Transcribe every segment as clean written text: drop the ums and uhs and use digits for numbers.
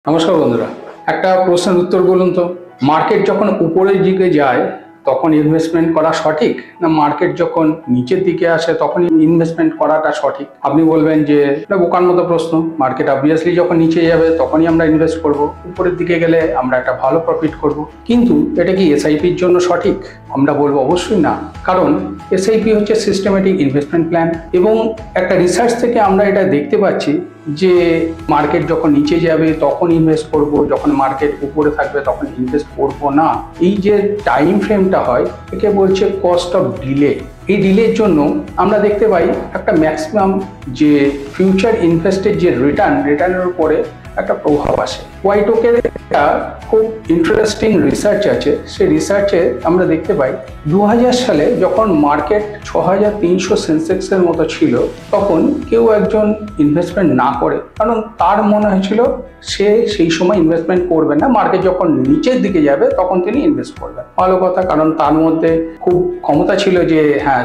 নমস্কার বন্ধুরা, একটা প্রশ্নের উত্তর বলুন তো। মার্কেট যখন উপরের দিকে যায় তখন ইনভেস্টমেন্ট করা সঠিক, না মার্কেট যখন নিচের দিকে আসে তখন ইনভেস্টমেন্ট করাটা সঠিক? আপনি বলবেন যে এটা বোকার মতো প্রশ্ন। মার্কেট অবভিয়াসলি যখন নিচে যাবে তখনই আমরা ইনভেস্ট করব, উপরের দিকে গেলে আমরা একটা ভালো প্রফিট করব। কিন্তু এটা কি এসআইপির জন্য সঠিক? আমরা বলবো অবশ্যই না। কারণ এসআইপি হচ্ছে সিস্টেমেটিক ইনভেস্টমেন্ট প্ল্যান, এবং একটা রিসার্চ থেকে আমরা এটা দেখতে পাচ্ছি যে মার্কেট যখন নিচে যাবে তখন ইনভেস্ট করব, যখন মার্কেট উপরে থাকবে তখন ইনভেস্ট করব না। এই যে টাইম ফ্রেমটা হয় একে বলছে কস্ট অফ ডিলে। এই ডিলের জন্য আমরা দেখতে পাই একটা ম্যাক্সিমাম যে ফিউচার ইনভেস্টের যে রিটার্নের উপরে একটা প্রভাব আসে। হোয়াইটওকের একটা খুব ইন্টারেস্টিং রিসার্চ আছে। সেই রিসার্চে আমরা দেখতে পাই 2000 সালে যখন মার্কেট 6300 সেন্সেক্সের মতো ছিল, তখন কেউ একজন ইনভেস্টমেন্ট না করে, কারণ তার মনে হয়েছিল সে সেই সময় ইনভেস্টমেন্ট করবে না, মার্কেট যখন নিচের দিকে যাবে তখন তিনি ইনভেস্ট করবেন। ভালো কথা, কারণ তার মধ্যে খুব ক্ষমতা ছিল যে হ্যাঁ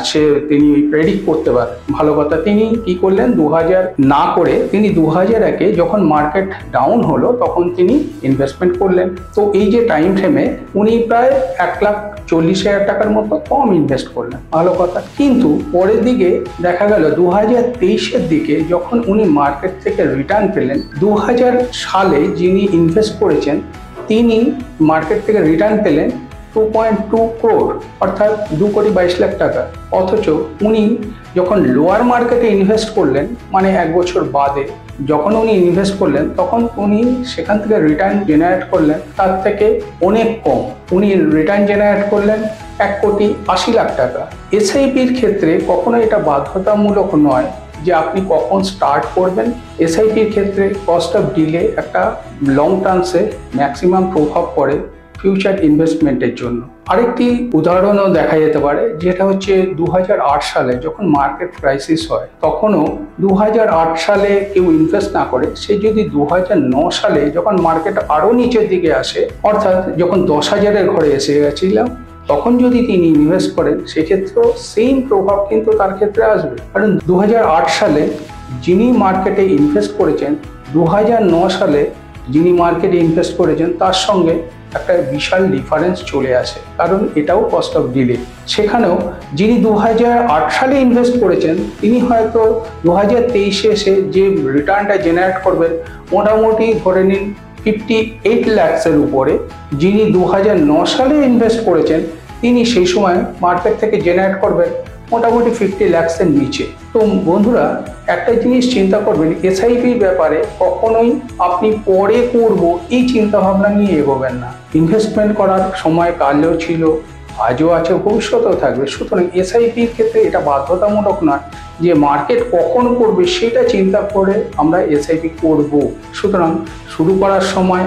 তিনি প্রেডিক্ট করতে পারে। ভালো কথা, তিনি কি করলেন, 2000 না করে তিনি 2001-এ যখন মার্কেট ডাউন হলো তখন তিনি ইনভেস্টমেন্ট করলেন। তো এই যে টাইম ফ্রেমে উনি প্রায় 1,40,000 টাকার মতো কম ইনভেস্ট করলেন। ভালো কথা, কিন্তু পরের দিকে দেখা গেল 2023-এর দিকে যখন উনি মার্কেট থেকে রিটার্ন পেলেন, 2000 সালে যিনি ইনভেস্ট করেছেন তিনি মার্কেট থেকে রিটার্ন পেলেন 2.2 crore, অর্থাৎ 2,22,00,000 টাকা। অথচ উনি যখন লোয়ার মার্কেটে ইনভেস্ট করলেন, মানে 1 বছর বাদে যখন উনি ইনভেস্ট করলেন, তখন উনি সেখান থেকে রিটার্ন জেনারেট করলেন তার থেকে অনেক কম। উনি রিটার্ন জেনারেট করলেন 1,80,00,000 টাকা। এসআইপির ক্ষেত্রে কখনো এটা বাধ্যতামূলক নয় যে আপনি কখন স্টার্ট করবেন। এসআইপির ক্ষেত্রে কস্ট অফ ডিলে একটা লং টার্মসে ম্যাক্সিমাম প্রভাব পড়ে ফিউচার ইনভেস্টমেন্টের জন্য। আরেকটি উদাহরণও দেখা যেতে পারে, যেটা হচ্ছে 2008 সালে যখন মার্কেট ক্রাইসিস হয়, তখনও 2008 সালে কেউ ইনভেস্ট না করে সে যদি 2009 সালে যখন মার্কেট আরও নিচের দিকে আসে, অর্থাৎ যখন 10,000-এর ঘরে এসে গেছিলাম, তখন যদি তিনি ইনভেস্ট করেন সেক্ষেত্রেও সেম প্রভাব কিন্তু তার ক্ষেত্রে আসবে। কারণ 2008 সালে যিনি মার্কেটে ইনভেস্ট করেছেন, 2009 সালে যিনি মার্কেটে ইনভেস্ট করেছেন তার সঙ্গে একটা বিশাল ডিফারেন্স চলে আসে, কারণ এটাও কস্ট অফ ডিলে। সেখানেও যিনি 2008 সালে ইনভেস্ট করেছেন তিনি হয়তো 2023-এ এসে যে রিটার্নটা জেনারেট করবেন মোটামুটি ধরে নিন 58 lakhs-এর উপরে। যিনি 2009 সালে ইনভেস্ট করেছেন তিনি সেই সময় মার্কেট থেকে জেনারেট করবেন মোটামুটি 50 lakhs-এর নিচে। তো বন্ধুরা, একটা জিনিস চিন্তা করবেন, এসআইপির ব্যাপারে কখনোই আপনি পরে করব এই চিন্তা ভাবনা নিয়ে এগোবেন না। ইনভেস্টমেন্ট করার সময় কালেও ছিল, আজও আছে, ভবিষ্যতেও থাকবে। সুতরাং এসআইপির ক্ষেত্রে এটা বাধ্যতামূলক নয় যে মার্কেট কখন করবে সেটা চিন্তা করে আমরা এসআইপি করব। সুতরাং শুরু করার সময়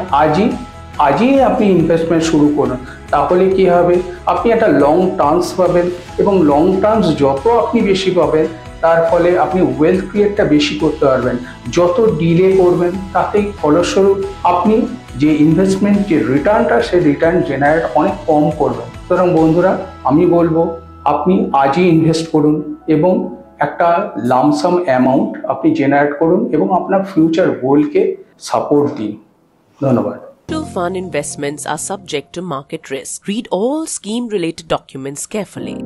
আজই আপনি ইনভেস্টমেন্ট শুরু করুন। তাহলে কি হবে, আপনি একটা লং টার্মস পাবেন, এবং লং টার্মস যত আপনি বেশি পাবেন তার ফলে আপনি ওয়েলথ ক্রিয়েটটা বেশি করতে পারবেন। যত ডিলে করবেন তাতেই ফলস্বরূপ আপনি যে ইনভেস্টমেন্ট যে রিটার্নটা, সেই রিটার্ন জেনারেট অনেক কম করবেন। সুতরাং বন্ধুরা, আমি বলবো আপনি আজই ইনভেস্ট করুন এবং একটা লামসাম অ্যামাউন্ট আপনি জেনারেট করুন এবং আপনার ফিউচার গোলকে সাপোর্ট দিন। ধন্যবাদ। Mutual fund investments are subject to market risk. Read all scheme-related documents carefully.